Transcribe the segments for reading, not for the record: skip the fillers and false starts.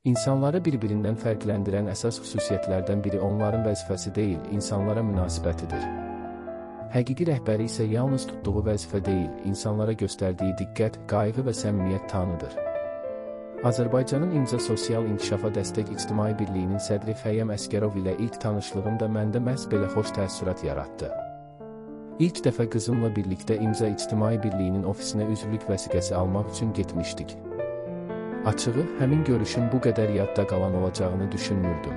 İnsanları bir-birindən fərqləndirən əsas xüsusiyyətlərdən biri onların vəzifəsi deyil, insanlara münasibətidir. Həqiqi rəhbəri isə yalnız tutduğu vəzifə deyil, insanlara göstərdiyi diqqət, qayğı və səmimiyyət tanıdır. Azərbaycanın İmza Sosial İnkişafa Dəstək İctimai Birliyinin sədri Xəyyəm Əskərov ilə ilk tanışlığım da məndə məhz belə xoş təəssürat yaratdı. İlk dəfə qızımla birlikdə İmza İctimai Birliyinin ofisinə üzvlük vəsiqəsi almaq üçün getmişdik. Açığı, həmin görüşün bu qədər yadda qalan olacağını düşünmürdüm.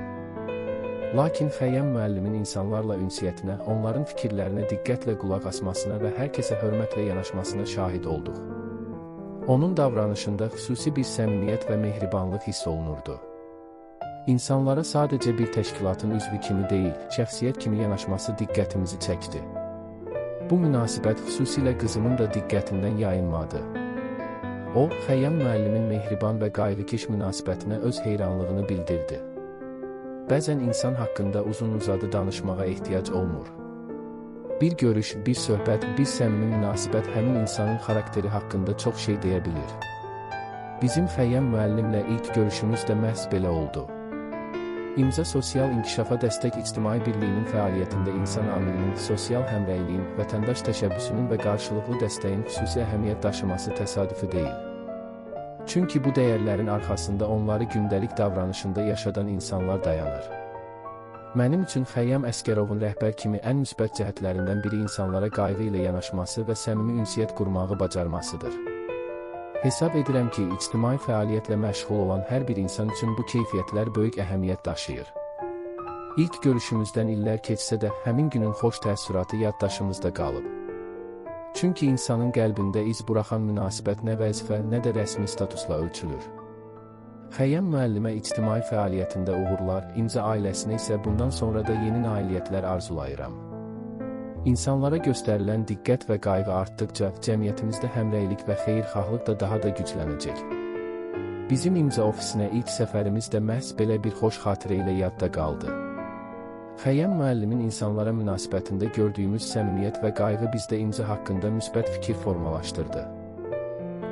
Lakin Xəyyəm müəllimin insanlarla ünsiyyətinə, onların fikirlərinə diqqətlə qulaq asmasına və hər kəsə hörmətlə yanaşmasına şahid olduq. Onun davranışında xüsusi bir səmimiyyət və mehribanlıq hiss olunurdu. İnsanlara sadəcə bir təşkilatın üzvü kimi deyil, şəxsiyyət kimi yanaşması diqqətimizi çəkdi. Bu münasibət xüsusilə qızımın da diqqətindən yayınmadı. O, Xəyyəm müəllimin mehriban və qayğıkeş münasibətinə öz heyranlığını bildirdi. Bəzən insan haqqında uzun-uzadı danışmağa ehtiyac olmur. Bir görüş, bir söhbət, bir səmimi münasibət həmin insanın xarakteri haqqında çox şey deyə bilir. Bizim Xəyyəm müəllimlə ilk görüşümüz də məhz belə oldu. İmza Sosial İnkişafa Dəstək İctimai Birliyinin fəaliyyətində insan amilinin, sosial həmrəyliyin, vətəndaş təşəbbüsünün və qarşılıqlı dəstəyin xüsusi əhəmiyyət daşıması təsadüfi deyil. Çünki bu dəyərlərin arxasında onları gündəlik davranışında yaşadan insanlar dayanır. Mənim üçün Xəyyəm Əskərovun rəhbər kimi ən müsbət cəhətlərindən biri insanlara qayğı ilə yanaşması və səmimi ünsiyyət qurmağı bacarmasıdır. Hesab edirəm ki, ictimai fəaliyyətlə məşğul olan hər bir insan üçün bu keyfiyyətlər böyük əhəmiyyət daşıyır. İlk görüşümüzdən illər keçsə də həmin günün xoş təəssüratı yaddaşımızda qalıb. Çünki insanın qəlbində iz buraxan münasibət nə vəzifə, nə də rəsmi statusla ölçülür. Xəyyəm müəllimə ictimai fəaliyyətində uğurlar, İmza ailəsinə isə bundan sonra da yeni nailiyyətlər arzulayıram. İnsanlara göstərilən diqqət və qayğı artdıqca cəmiyyətimizdə həmrəylik və xeyirxahlıq da daha da güclənəcək. Bizim İmza ofisinə ilk səfərimiz də məhz belə bir xoş xatirə ilə yadda qaldı. Xəyyəm müəllimin insanlara münasibətində gördüyümüz səmimiyyət və qayğı bizdə İmza haqqında müsbət fikir formalaşdırdı.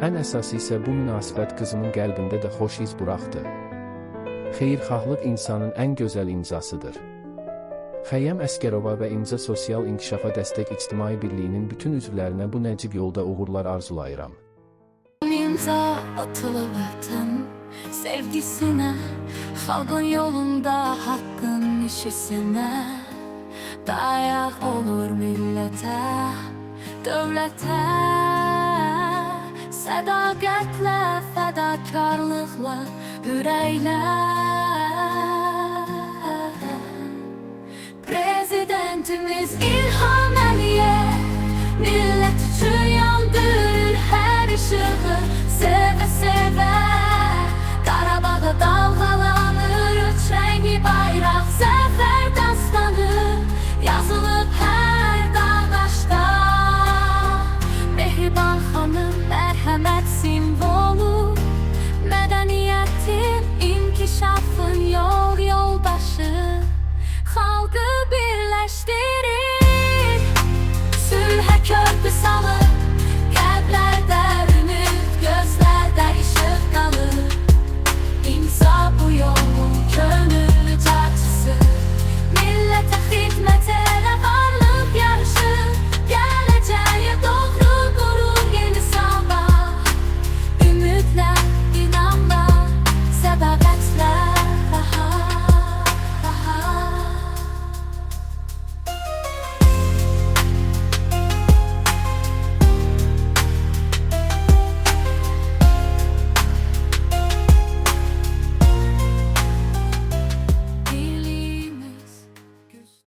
Ən əsası isə bu münasibət qızımın qəlbində də xoş iz buraxdı. Xeyirxahlıq insanın ən gözəl imzasıdır. Xəyyəm Əskərova və İmza Sosial İnkişafa Dəstək İctimai Birliyinin bütün üzvlərinə bu nəcib yolda uğurlar arzulayıram. İmza atılı vətən sevgisine, xalqın yolunda haqqın işisinə, dayaq olur millətə, dövlətə, sədaqətlə, fədakarlıqla, ürəklə. Prezidentimiz İlham Əliyev